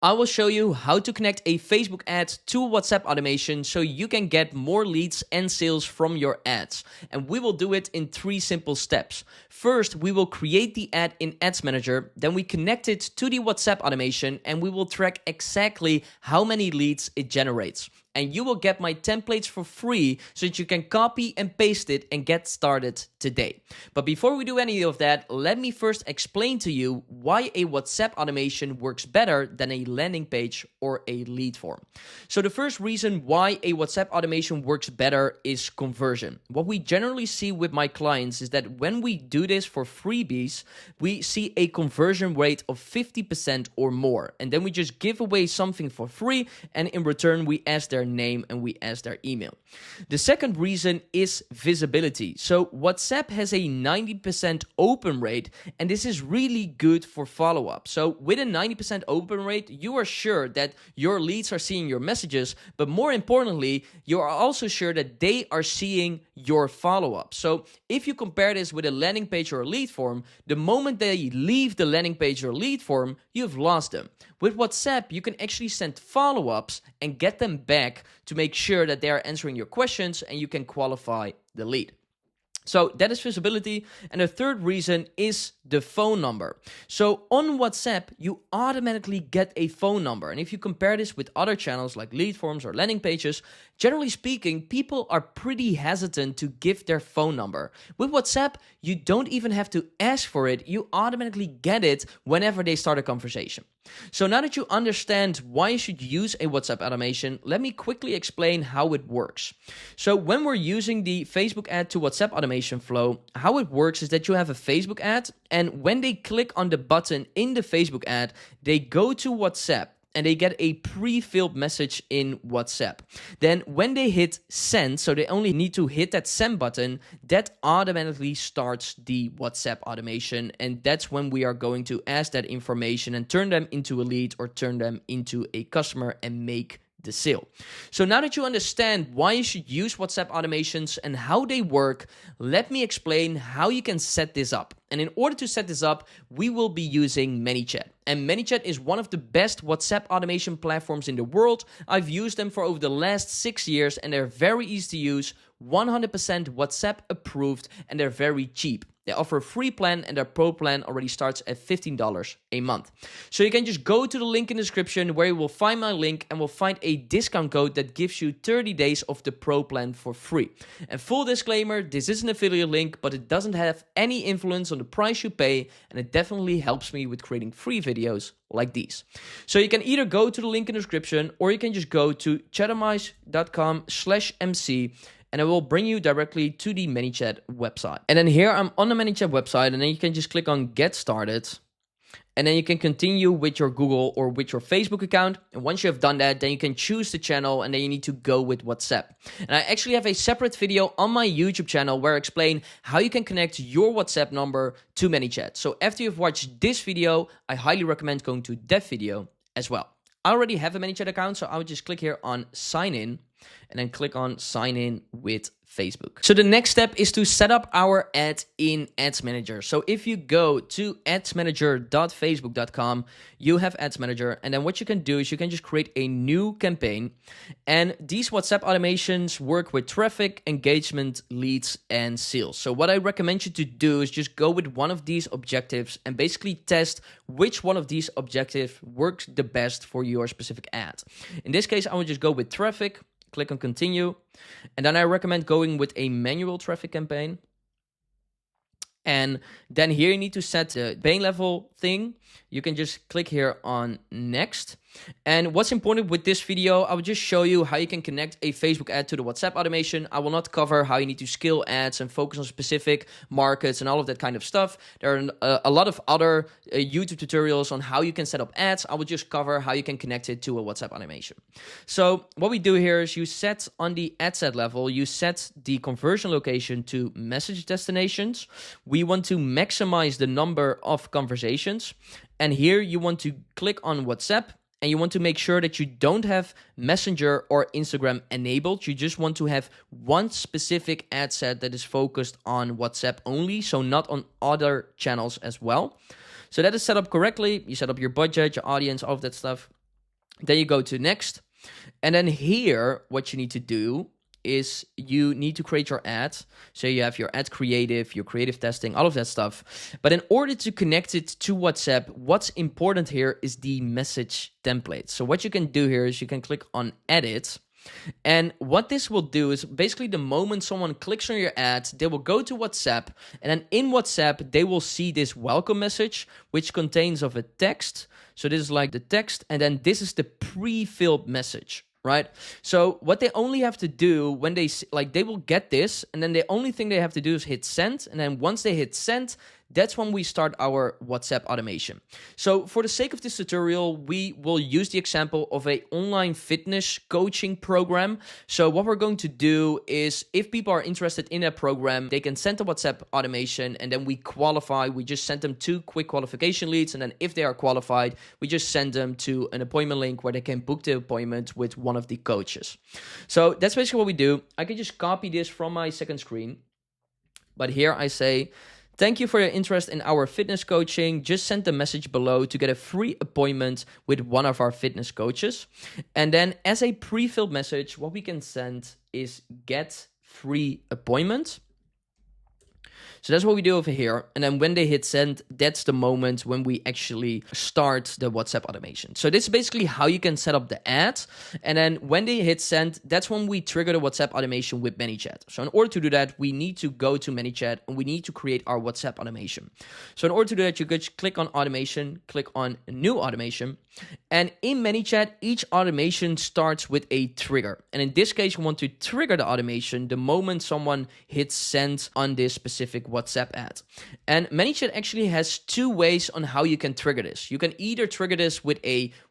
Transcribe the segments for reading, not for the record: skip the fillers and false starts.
I will show you how to connect a Facebook ad to WhatsApp automation so you can get more leads and sales from your ads. And we will do it in 3 simple steps. First, we will create the ad in Ads Manager, then we connect it to the WhatsApp automation and we will track exactly how many leads it generates. And you will get my templates for free so that you can copy and paste it and get started today. But before we do any of that, let me first explain to you why a WhatsApp automation works better than a landing page or a lead form. So the first reason why a WhatsApp automation works better is conversion. What we generally see with my clients is that when we do this for freebies, we see a conversion rate of 50% or more. And then we just give away something for free, and in return we ask their name and we ask their email. The second reason is visibility. So WhatsApp has a 90% open rate, and this is really good for follow-up. So with a 90% open rate, you are sure that your leads are seeing your messages, but more importantly, you are also sure that they are seeing your follow-up. So if you compare this with a landing page or a lead form, the moment they leave the landing page or lead form, you've lost them. With WhatsApp, you can actually send follow-ups and get them back to make sure that they are answering your questions and you can qualify the lead. So that is visibility. And the third reason is the phone number. So on WhatsApp, you automatically get a phone number. And if you compare this with other channels like lead forms or landing pages, generally speaking, people are pretty hesitant to give their phone number. With WhatsApp, you don't even have to ask for it. You automatically get it whenever they start a conversation. So now that you understand why you should use a WhatsApp automation, let me quickly explain how it works. So when we're using the Facebook ad to WhatsApp automation flow, how it works is that you have a Facebook ad, and when they click on the button in the Facebook ad, they go to WhatsApp and they get a pre-filled message in WhatsApp. Then when they hit send, so they only need to hit that send button, that automatically starts the WhatsApp automation. And that's when we are going to ask that information and turn them into a lead or turn them into a customer and make the sale. So now that you understand why you should use WhatsApp automations and how they work, let me explain how you can set this up. And in order to set this up, we will be using Manychat. And Manychat is one of the best WhatsApp automation platforms in the world. I've used them for over the last 6 years and they're very easy to use, 100% WhatsApp approved, and they're very cheap. They offer a free plan and their pro plan already starts at $15 a month. So you can just go to the link in the description where you will find my link and will find a discount code that gives you 30 days of the pro plan for free. And full disclaimer, this is an affiliate link, but it doesn't have any influence on the price you pay, and it definitely helps me with creating free videos like these. So you can either go to the link in the description or you can just go to chatomize.com/MC and it will bring you directly to the Manychat website. And then here I'm on the Manychat website, and then you can just click on Get Started. And then you can continue with your Google or with your Facebook account. And once you have done that, then you can choose the channel and then you need to go with WhatsApp. And I actually have a separate video on my YouTube channel where I explain how you can connect your WhatsApp number to Manychat. So after you've watched this video, I highly recommend going to that video as well. I already have a Manychat account, so I would just click here on sign in and then click on sign in with Facebook. So the next step is to set up our ad in Ads Manager. So if you go to adsmanager.facebook.com, you have Ads Manager, and then what you can do is you can just create a new campaign. And these WhatsApp automations work with traffic, engagement, leads, and sales. So what I recommend you to do is just go with one of these objectives and basically test which one of these objectives works the best for your specific ad. In this case, I would just go with traffic. Click on continue, and then I recommend going with a manual traffic campaign. And then here you need to set the campaign level thing. You can just click here on next. And what's important with this video, I will just show you how you can connect a Facebook ad to the WhatsApp automation. I will not cover how you need to scale ads and focus on specific markets and all of that kind of stuff. There are a lot of other YouTube tutorials on how you can set up ads. I will just cover how you can connect it to a WhatsApp automation. So what we do here is you set on the ad set level, you set the conversion location to message destinations. We want to maximize the number of conversations. And here you want to click on WhatsApp. And you want to make sure that you don't have Messenger or Instagram enabled. You just want to have one specific ad set that is focused on WhatsApp only, so not on other channels as well. So that is set up correctly. You set up your budget, your audience, all of that stuff. Then you go to next. And then here, what you need to do is you need to create your ad. So you have your ad creative, your creative testing, all of that stuff. But in order to connect it to WhatsApp, what's important here is the message template. So what you can do here is you can click on edit. And what this will do is basically the moment someone clicks on your ad, they will go to WhatsApp, and then in WhatsApp, they will see this welcome message, which contains of a text. So this is like the text, and then this is the pre-filled message, right? So what they only have to do when they will get this, and then the only thing they have to do is hit send, and then once they hit send, that's when we start our WhatsApp automation. So for the sake of this tutorial, we will use the example of an online fitness coaching program. So what we're going to do is if people are interested in that program, they can send a WhatsApp automation, and then we qualify. We just send them 2 quick qualification leads. And then if they are qualified, we just send them to an appointment link where they can book the appointment with one of the coaches. So that's basically what we do. I can just copy this from my second screen. But here I say, thank you for your interest in our fitness coaching. Just send the message below to get a free appointment with one of our fitness coaches. And then as a pre-filled message, what we can send is get free appointment. So that's what we do over here. And then when they hit send, that's the moment when we actually start the WhatsApp automation. So this is basically how you can set up the ad. And then when they hit send, that's when we trigger the WhatsApp automation with Manychat. So in order to do that, we need to go to Manychat and we need to create our WhatsApp automation. So in order to do that, you could click on automation, click on new automation. And in Manychat, each automation starts with a trigger. And in this case, you want to trigger the automation the moment someone hits send on this specific WhatsApp ad. And Manychat actually has 2 ways on how you can trigger this. You can either trigger this with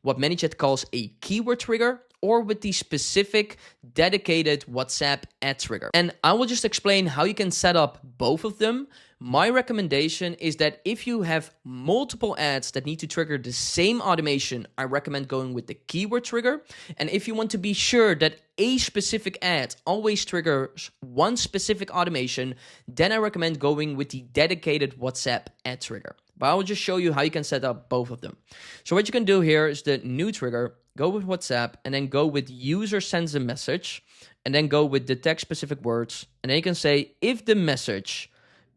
what Manychat calls a keyword trigger, or with the specific dedicated WhatsApp ad trigger. And I will just explain how you can set up both of them. My recommendation is that if you have multiple ads that need to trigger the same automation, I recommend going with the keyword trigger. And if you want to be sure that a specific ad always triggers one specific automation, then I recommend going with the dedicated WhatsApp ad trigger. But I will just show you how you can set up both of them. So what you can do here is the new trigger, go with WhatsApp, and then go with user sends a message, and then go with the text specific words. And then you can say, if the message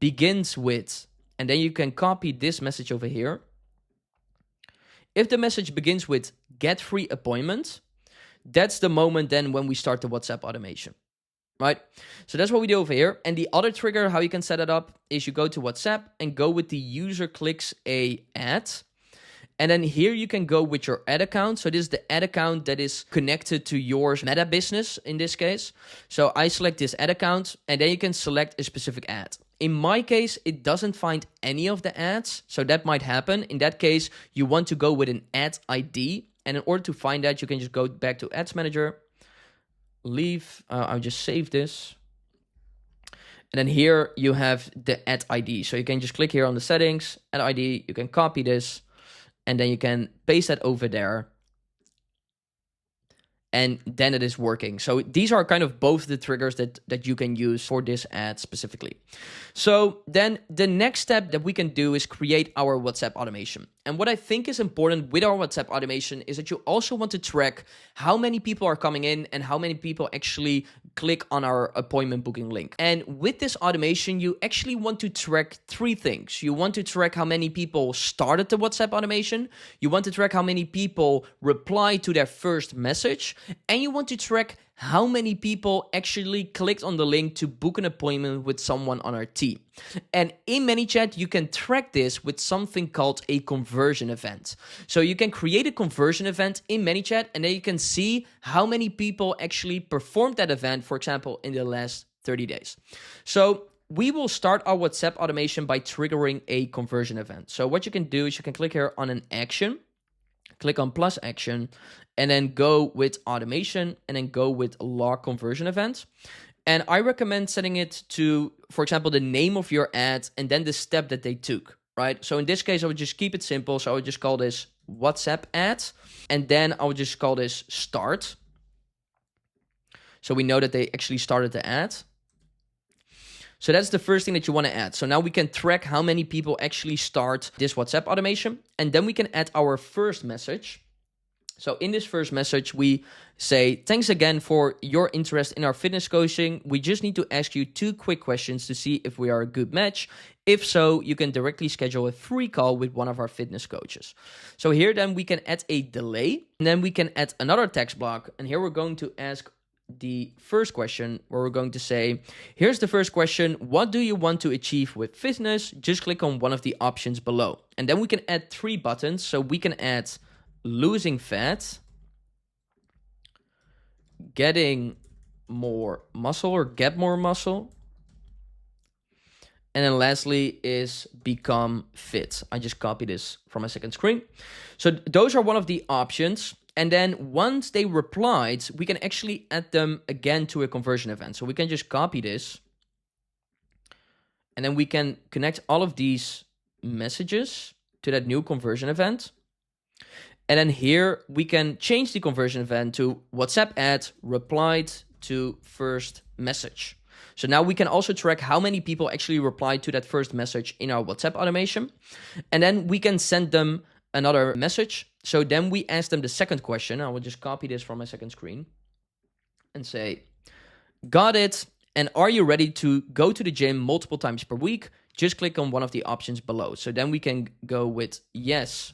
begins with, and then you can copy this message over here. If the message begins with get free appointment, that's the moment then when we start the WhatsApp automation. Right? So that's what we do over here. And the other trigger, how you can set it up, is you go to WhatsApp and go with the user clicks a ad. And then here you can go with your ad account. So this is the ad account that is connected to your Meta business in this case. So I select this ad account, and then you can select a specific ad. In my case, it doesn't find any of the ads. So that might happen. In that case, you want to go with an ad ID. And in order to find that, you can just go back to Ads Manager. I'll just save this. And then here you have the ad ID. So you can just click here on the settings, ad ID, you can copy this, and then you can paste that over there. And then it is working. So these are kind of both the triggers that you can use for this ad specifically. So then the next step that we can do is create our WhatsApp automation. And what I think is important with our WhatsApp automation is that you also want to track how many people are coming in and how many people actually click on our appointment booking link. And with this automation, you actually want to track 3 things. You want to track how many people started the WhatsApp automation. You want to track how many people replied to their first message. And you want to track how many people actually clicked on the link to book an appointment with someone on our team. And in Manychat, you can track this with something called a conversion event. So you can create a conversion event in Manychat, and then you can see how many people actually performed that event, for example, in the last 30 days. So we will start our WhatsApp automation by triggering a conversion event. So what you can do is you can click here on an action, click on plus action, and then go with automation, and then go with log conversion event. And I recommend setting it to, for example, the name of your ad and then the step that they took, right? So in this case, I would just keep it simple. So I would just call this WhatsApp ad, and then I would just call this start. So we know that they actually started the ad. So that's the first thing that you want to add. So now we can track how many people actually start this WhatsApp automation. And then we can add our first message. So in this first message, we say, thanks again for your interest in our fitness coaching. We just need to ask you 2 quick questions to see if we are a good match. If so, you can directly schedule a free call with one of our fitness coaches. So here then we can add a delay, and then we can add another text block. And here we're going to ask the first question, where we're going to say, here's the first question: what do you want to achieve with fitness? Just click on one of the options below. And then we can add 3 buttons. So we can add losing fat, getting more muscle or get more muscle, and then lastly is become fit. I just copied this from my second screen. So those are one of the options. And then once they replied, we can actually add them again to a conversion event. So we can just copy this, and then we can connect all of these messages to that new conversion event. And then here we can change the conversion event to WhatsApp ad replied to first message. So now we can also track how many people actually replied to that first message in our WhatsApp automation. And then we can send them another message. So then we ask them the second question. I will just copy this from my second screen and say, got it. And are you ready to go to the gym multiple times per week? Just click on one of the options below. So then we can go with yes,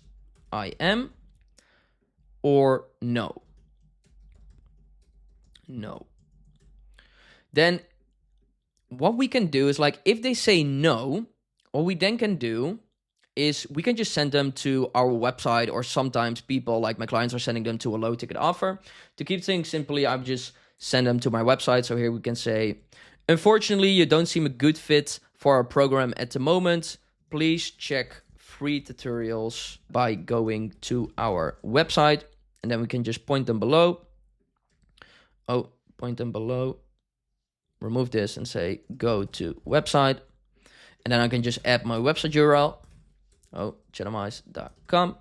I am, or no. No. Then what we can do is, like, if they say no, what we then can do is we can just send them to our website, or sometimes people, like my clients, are sending them to a low ticket offer. To keep things simply, I've just send them to my website. So here we can say, unfortunately, you don't seem a good fit for our program at the moment. Please check free tutorials by going to our website. And then we can just point them below. Oh, point them below. Remove this and say, go to website. And then I can just add my website URL. Oh, channelmice.com.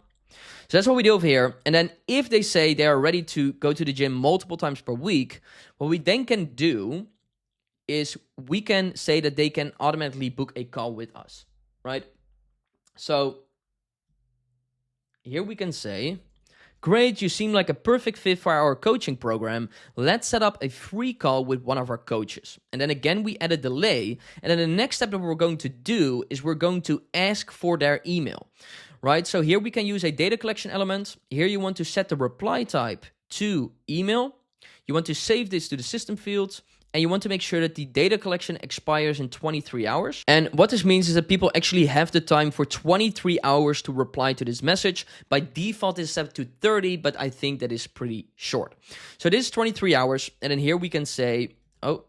So that's what we do over here. And then if they say they are ready to go to the gym multiple times per week, what we then can do is we can say that they can automatically book a call with us, right? So here we can say, great, you seem like a perfect fit for our coaching program. Let's set up a free call with one of our coaches. And then again, we add a delay. And then the next step that we're going to do is we're going to ask for their email, right? So here we can use a data collection element. Here you want to set the reply type to email. You want to save this to the system field. And you want to make sure that the data collection expires in 23 hours. And what this means is that people actually have the time for 23 hours to reply to this message. By default, it's set to 30, but I think that is pretty short. So this is 23 hours. And then here we can say, oh,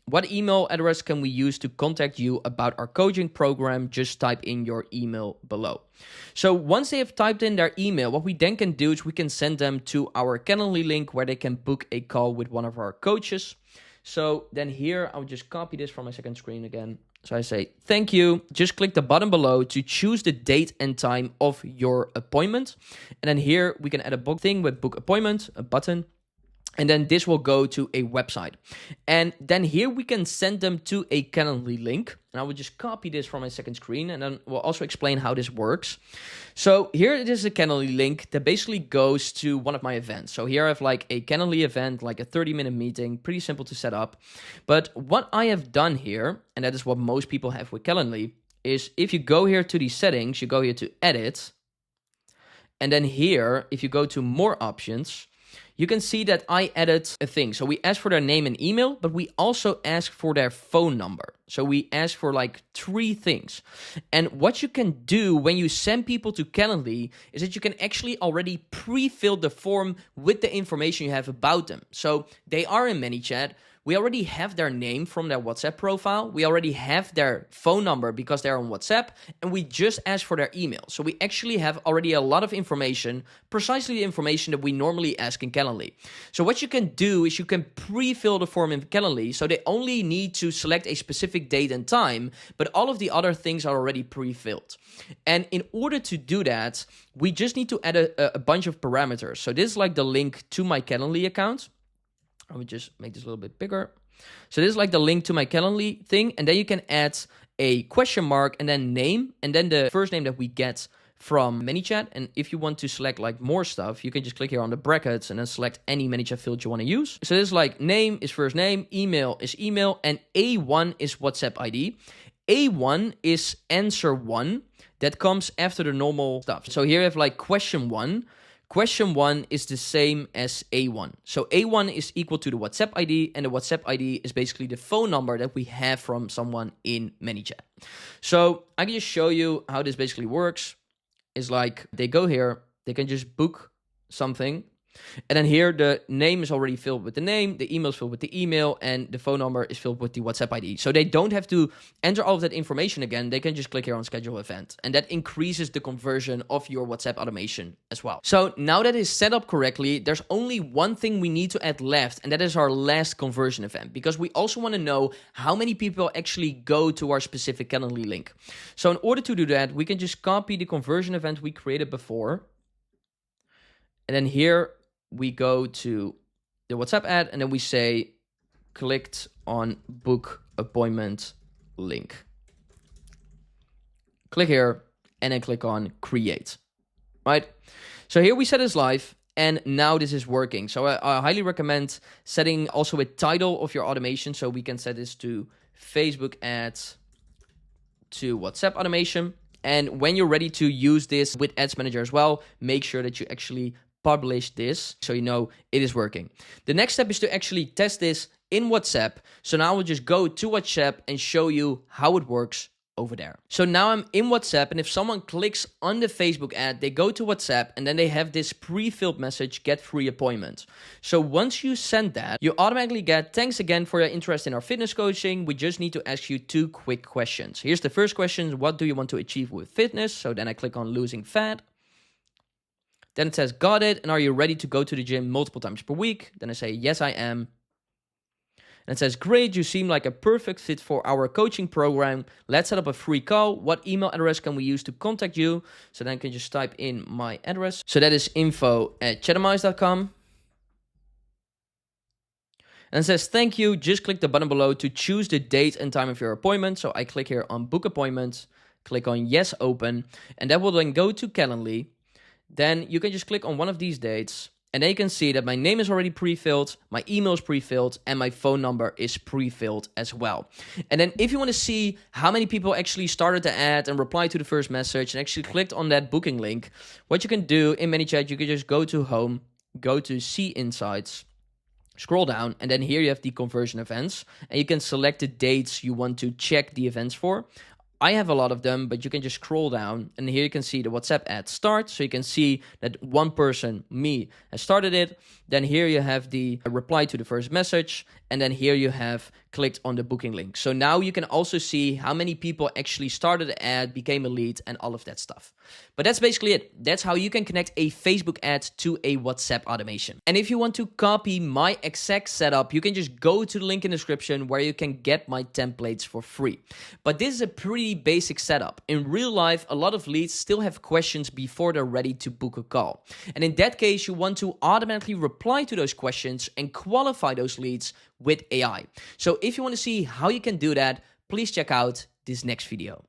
what email address can we use to contact you about our coaching program? Just type in your email below. So once they have typed in their email, what we then can do is we can send them to our Calendly link where they can book a call with one of our coaches. So then here, I'll just copy this from my second screen again. So I say, thank you. Just click the button below to choose the date and time of your appointment. And then here we can add a book thing with book appointment, a button. And then this will go to a website. And then here we can send them to a Calendly link. And I will just copy this from my second screen. And then we'll also explain how this works. So here it is a Calendly link that basically goes to one of my events. So here I have like a Calendly event, like a 30-minute meeting, pretty simple to set up. But what I have done here, and that is what most people have with Calendly, is if you go here to the settings, you go here to edit. And then here, if you go to more options, you can see that I added a thing. So we asked for their name and email, but we also asked for their phone number. So we asked for like 3 things. And what you can do when you send people to Calendly is that you can actually already pre-fill the form with the information you have about them. So they are in Manychat. We already have their name from their WhatsApp profile. We already have their phone number because they're on WhatsApp. And we just asked for their email. So we actually have already a lot of information, precisely the information that we normally ask in Calendly. So what you can do is you can pre-fill the form in Calendly. So they only need to select a specific date and time, but all of the other things are already pre-filled. And in order to do that, we just need to add a bunch of parameters. So this is like the link to my Calendly account. I would just make this a little bit bigger. So this is like the link to my Calendly thing. And then you can add a question mark and then name. And then the first name that we get from Manychat. And if you want to select like more stuff, you can just click here on the brackets and then select any Manychat field you want to use. So this is like name is first name, email is email, and A1 is WhatsApp ID. A1 is answer 1 that comes after the normal stuff. So here you have like question 1. Question 1 is the same as A1. So A1 is equal to the WhatsApp ID, and the WhatsApp ID is basically the phone number that we have from someone in Manychat. So I can just show you how this basically works. It's like they go here, they can just book something. And then here the name is already filled with the name, the email is filled with the email, and the phone number is filled with the WhatsApp ID. So they don't have to enter all of that information again. They can just click here on schedule event. And that increases the conversion of your WhatsApp automation as well. So now that is set up correctly, there's only one thing we need to add left, and that is our last conversion event, because we also want to know how many people actually go to our specific Calendly link. So in order to do that, we can just copy the conversion event we created before. And then here we go to the WhatsApp ad, and then we say, clicked on book appointment link. Click here, and then click on create, right? So here we set this live, and now this is working. So I highly recommend setting also a title of your automation. So we can set this to Facebook ads to WhatsApp automation. And when you're ready to use this with Ads Manager as well, make sure that you actually publish this so you know it is working. The next step is to actually test this in WhatsApp. So now we'll just go to WhatsApp and show you how it works over there. So now I'm in WhatsApp, and if someone clicks on the Facebook ad, they go to WhatsApp, and then they have this pre-filled message, get free appointment. So once you send that, you automatically get, thanks again for your interest in our fitness coaching. We just need to ask you 2 quick questions. Here's the first question. What do you want to achieve with fitness? So then I click on losing fat. Then it says, got it. And are you ready to go to the gym multiple times per week? Then I say, yes, I am. And it says, great, you seem like a perfect fit for our coaching program. Let's set up a free call. What email address can we use to contact you? So then I can just type in my address. So that is info@chatamize.com. And it says, thank you. Just click the button below to choose the date and time of your appointment. So I click here on book appointment, click on yes, open, and that will then go to Calendly. Then you can just click on one of these dates, and then you can see that my name is already pre-filled, my email is pre-filled, and my phone number is pre-filled as well. And then if you want to see how many people actually started the ad and replied to the first message and actually clicked on that booking link, what you can do in Manychat, you can just go to home, go to see insights, scroll down, and then here you have the conversion events, and you can select the dates you want to check the events for. I have a lot of them, but you can just scroll down, and here you can see the WhatsApp ad start. So you can see that one person, me, has started it. Then here you have the reply to the first message, and then here you have clicked on the booking link. So now you can also see how many people actually started the ad, became a lead, and all of that stuff. But that's basically it. That's how you can connect a Facebook ad to a WhatsApp automation. And if you want to copy my exact setup, you can just go to the link in the description where you can get my templates for free. But this is a pretty basic setup. In real life, a lot of leads still have questions before they're ready to book a call. And in that case, you want to automatically reply to those questions and qualify those leads with AI. So if you want to see how you can do that, please check out this next video.